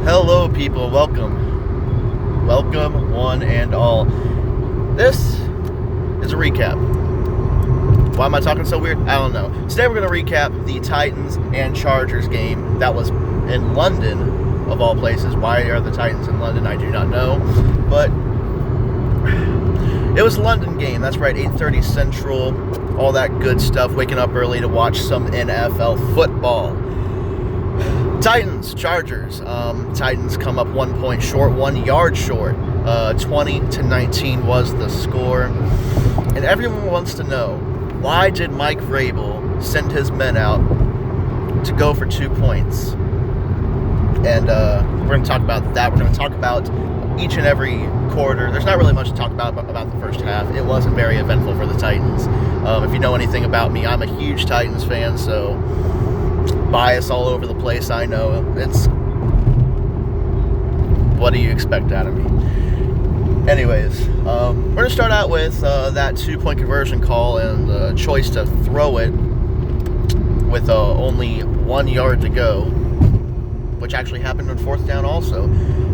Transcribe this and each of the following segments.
Hello, people. Welcome. Welcome, one and all. This is a recap. Why am I talking so weird? I don't know. Today we're going to recap the Titans and Chargers game that was in London, of all places. Why are the Titans in London? I do not know. But it was a London game. That's right, 8:30 Central. All that good stuff. Waking up early to watch some NFL football. Titans, Chargers. Titans come up 1 point short, 1 yard short. 20-19 was the score. And everyone wants to know, why did Mike Vrabel send his men out to go for 2 points? And we're going to talk about that. We're going to talk about each and every quarter. There's not really much to talk about the first half. It wasn't very eventful for the Titans. If you know anything about me, I'm a huge Titans fan, so bias all over the place, I know. It's, what do you expect out of me? Anyways, we're going to start out with that 2-point conversion call and the choice to throw it with only 1 yard to go, which actually happened on 4th down also.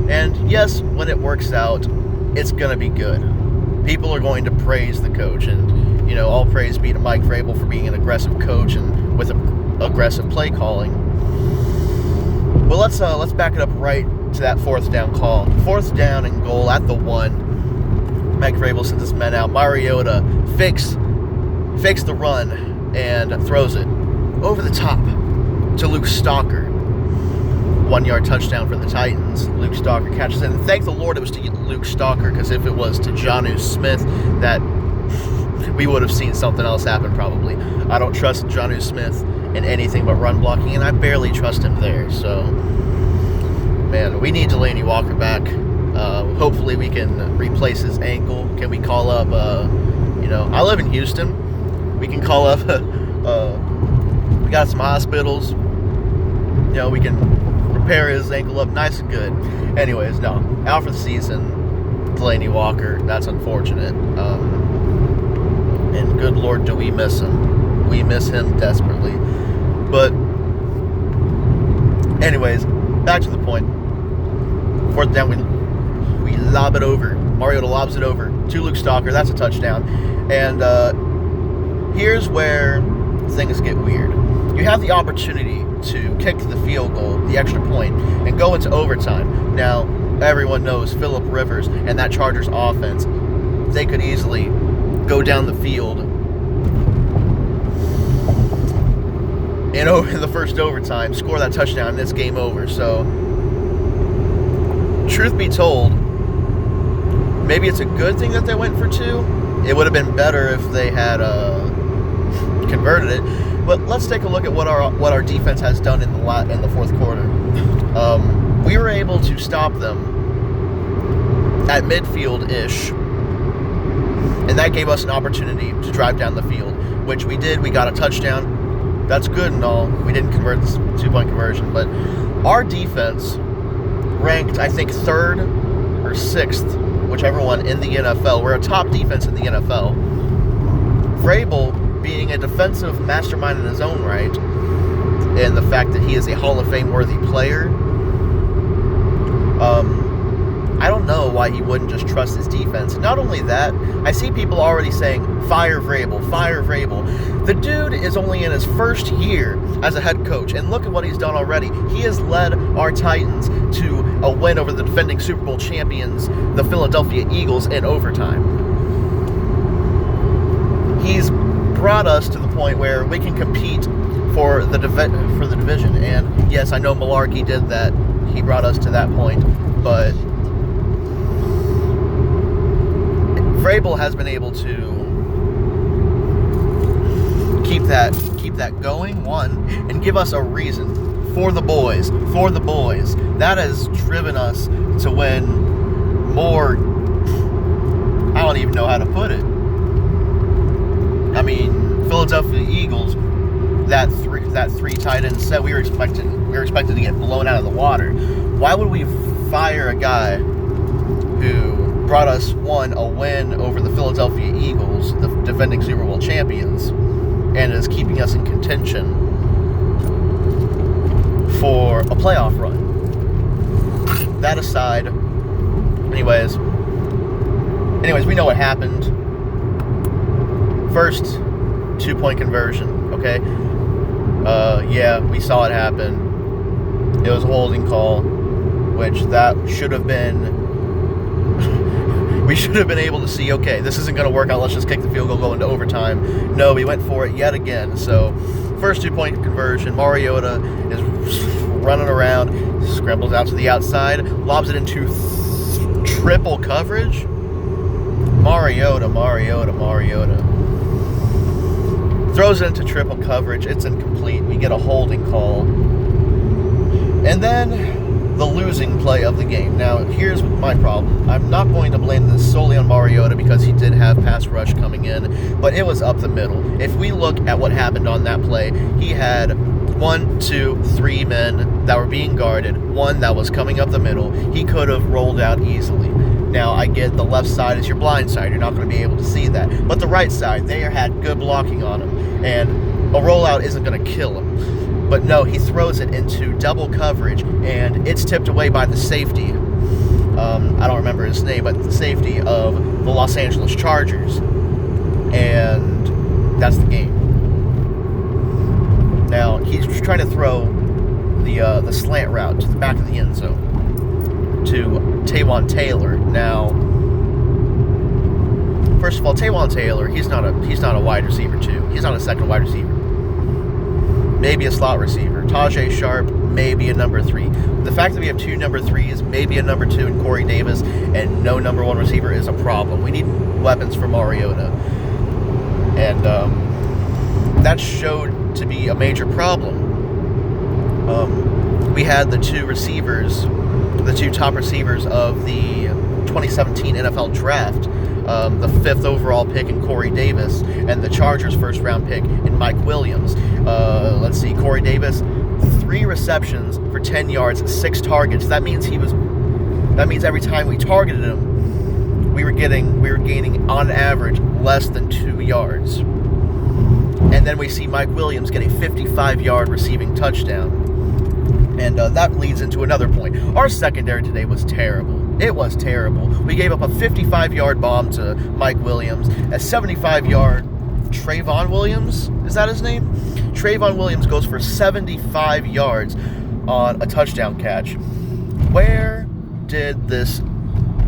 And yes, when it works out, it's going to be good. People are going to praise the coach, and, you know, all praise be to Mike Vrabel for being an aggressive coach and with aggressive play calling. Well, let's back it up right to that 4th down call. 4th down and goal at the 1. Mike Vrabel sends his men out. Mariota fakes the run and throws it over the top to Luke Stalker. 1 yard touchdown for the Titans. Luke Stalker catches it, and thank the Lord it was to Luke Stalker, because if it was to Jonnu Smith, that we would have seen something else happen probably. I don't trust Jonnu Smith in anything but run blocking, and I barely trust him there. So, man, we need Delanie Walker back. Hopefully we can replace his ankle. Can we call up, I live in Houston. We can call up, we got some hospitals. We can repair his ankle up nice and good. Anyways, no, out for the season, Delanie Walker. That's unfortunate. And good Lord, do we miss him. We miss him desperately. But anyways, back to the point. 4th down, we lob it over. Mariota lobs it over to Luke Stalker. That's a touchdown. And here's where things get weird. You have the opportunity to kick the field goal, the extra point, and go into overtime. Now, everyone knows Phillip Rivers and that Chargers offense, they could easily go down the field in the first overtime, score that touchdown, and it's game over. So, truth be told, maybe it's a good thing that they went for 2. It would have been better if they had converted it. But let's take a look at what our defense has done in the 4th quarter. We were able to stop them at midfield-ish, and that gave us an opportunity to drive down the field, which we did. We got a touchdown. That's good and all. We didn't convert this 2-point conversion, but our defense ranked, I think, 3rd or 6th, whichever one, in the NFL. We're a top defense in the NFL. Vrabel, being a defensive mastermind in his own right, and the fact that he is a Hall of Fame worthy player, I don't know why he wouldn't just trust his defense. Not only that, I see people already saying, fire Vrabel, fire Vrabel. The dude is only in his first year as a head coach, and look at what he's done already. He has led our Titans to a win over the defending Super Bowl champions, the Philadelphia Eagles, in overtime. He's brought us to the point where we can compete for the division. And yes, I know Malarkey did that. He brought us to that point, but Vrabel has been able to keep that going, one, and give us a reason for the boys. That has driven us to win more. I don't even know how to put it. I mean, Philadelphia Eagles, that three tight end set, we were expected to get blown out of the water. Why would we fire a guy who brought us, a win over the Philadelphia Eagles, the defending Super Bowl champions, and is keeping us in contention for a playoff run? that aside, anyways, we know what happened. First 2-point conversion, okay? Yeah, we saw it happen. It was a holding call, which that should have been... we should have been able to see, okay, this isn't going to work out, let's just kick the field goal, go into overtime. No, we went for it yet again. So, first 2-point conversion, Mariota is running around, scrambles out to the outside, lobs it into triple coverage. Mariota. Throws it into triple coverage. It's incomplete. We get a holding call. And then the losing play of the game. Now, here's my problem. I'm not going to blame this solely on Mariota because he did have pass rush coming in, but it was up the middle. If we look at what happened on that play, he had 1, 2, 3 men that were being guarded, one that was coming up the middle. He could have rolled out easily. Now, I get the left side is your blind side. You're not going to be able to see that. But the right side, they had good blocking on him, and a rollout isn't going to kill him. But no, he throws it into double coverage, and it's tipped away by the safety. I don't remember his name, but the safety of the Los Angeles Chargers. And that's the game. Now, he's trying to throw the slant route to the back of the end zone to Taywan Taylor. Now, first of all, Taywan Taylor, he's not a wide receiver too. He's not a second wide receiver. Maybe a slot receiver. Tajay Sharp, maybe a number 3. The fact that we have 2 number 3s, maybe a number 2 in Corey Davis, and no number 1 receiver is a problem. We need weapons for Mariota. And that showed to be a major problem. We had the 2 receivers, the 2 top receivers of the 2017 NFL Draft, the 5th overall pick in Corey Davis, and the Chargers' first-round pick in Mike Williams. Let's see, Corey Davis, 3 receptions for 10 yards, 6 targets. That means every time we targeted him, we were gaining on average less than 2 yards. And then we see Mike Williams get a 55-yard receiving touchdown. And that leads into another point. Our secondary today was terrible. It was terrible. We gave up a 55-yard bomb to Mike Williams, a 75-yard Trayvon Williams, is that his name? Trayvon Williams goes for 75 yards on a touchdown catch. Where did this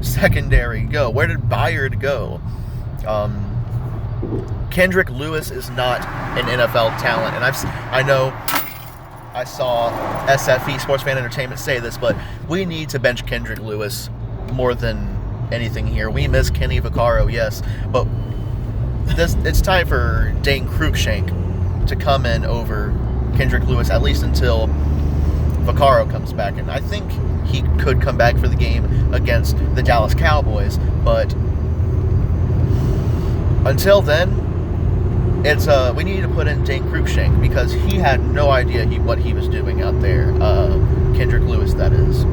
secondary go? Where did Byard go? Kendrick Lewis is not an NFL talent, and I know I saw SFE, Sports Fan Entertainment, say this, but we need to bench Kendrick Lewis more than anything here. We miss Kenny Vaccaro, yes, but it's time for Dane Cruikshank to come in over Kendrick Lewis, at least until Vaccaro comes back. And I think he could come back for the game against the Dallas Cowboys, but until then, we need to put in Dane Cruikshank because he had no idea what he was doing out there. Kendrick Lewis, that is.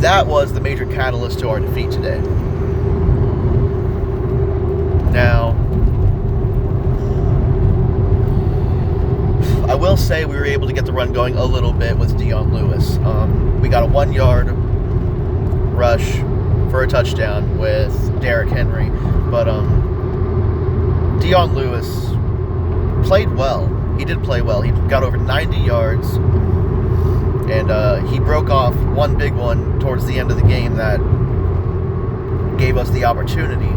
That was the major catalyst to our defeat today. Now, I will say we were able to get the run going a little bit with Dion Lewis. We got a 1-yard rush for a touchdown with Derrick Henry, but Dion Lewis played well. He did play well. He got over 90 yards, and he broke off one big one towards the end of the game that gave us the opportunity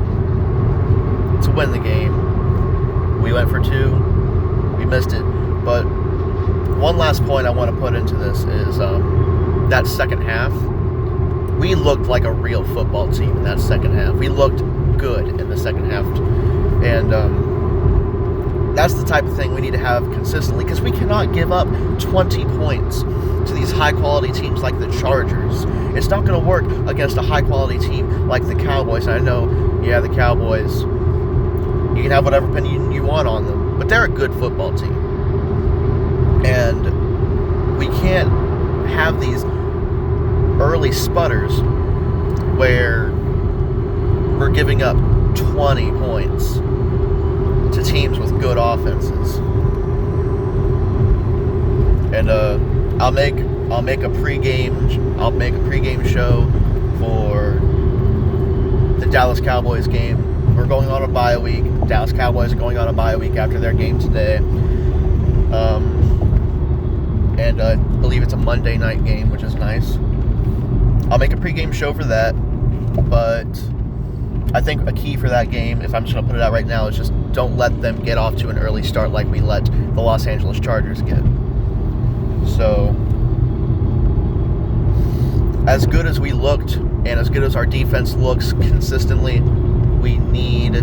to win the game. We went for 2. We missed it. But one last point I want to put into this is that second half. We looked like a real football team in that second half. We looked good in the second half. And that's the type of thing we need to have consistently, because we cannot give up 20 points to these high-quality teams like the Chargers. It's not going to work against a high-quality team like the Cowboys. And I know, yeah, the Cowboys, you can have whatever opinion you want on them, but they're a good football team. And we can't have these early sputters where we're giving up 20 points to teams with good offenses. And I'll make I'll make a pregame show for the Dallas Cowboys game. We're going on a bye week. Dallas Cowboys are going on a bye week after their game today. And I believe it's a Monday night game, which is nice. I'll make a pregame show for that, but I think a key for that game, if I'm just going to put it out right now, is just don't let them get off to an early start like we let the Los Angeles Chargers get. So, as good as we looked and as good as our defense looks consistently, we need,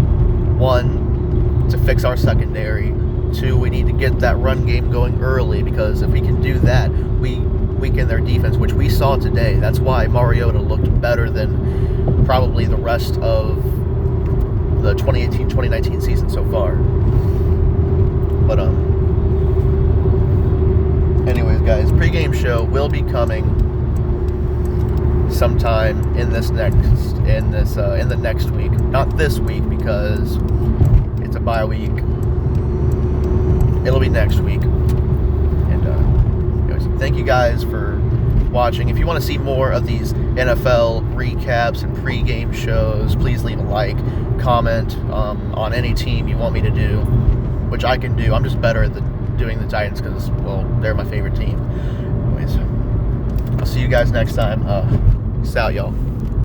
1, to fix our secondary. 2, we need to get that run game going early, because if we can do that, we weaken their defense, which we saw today. That's why Mariota looked better than probably the rest of the 2018-2019 season so far. But anyways, guys, pregame show will be coming sometime in the next week. Not this week, because it's a bye week. It'll be next week. Thank you guys for watching. If you want to see more of these NFL recaps and pregame shows, please leave a like, comment on any team you want me to do, which I can do. I'm just better at doing the Titans because, well, they're my favorite team. Anyways, I'll see you guys next time. Peace out, y'all.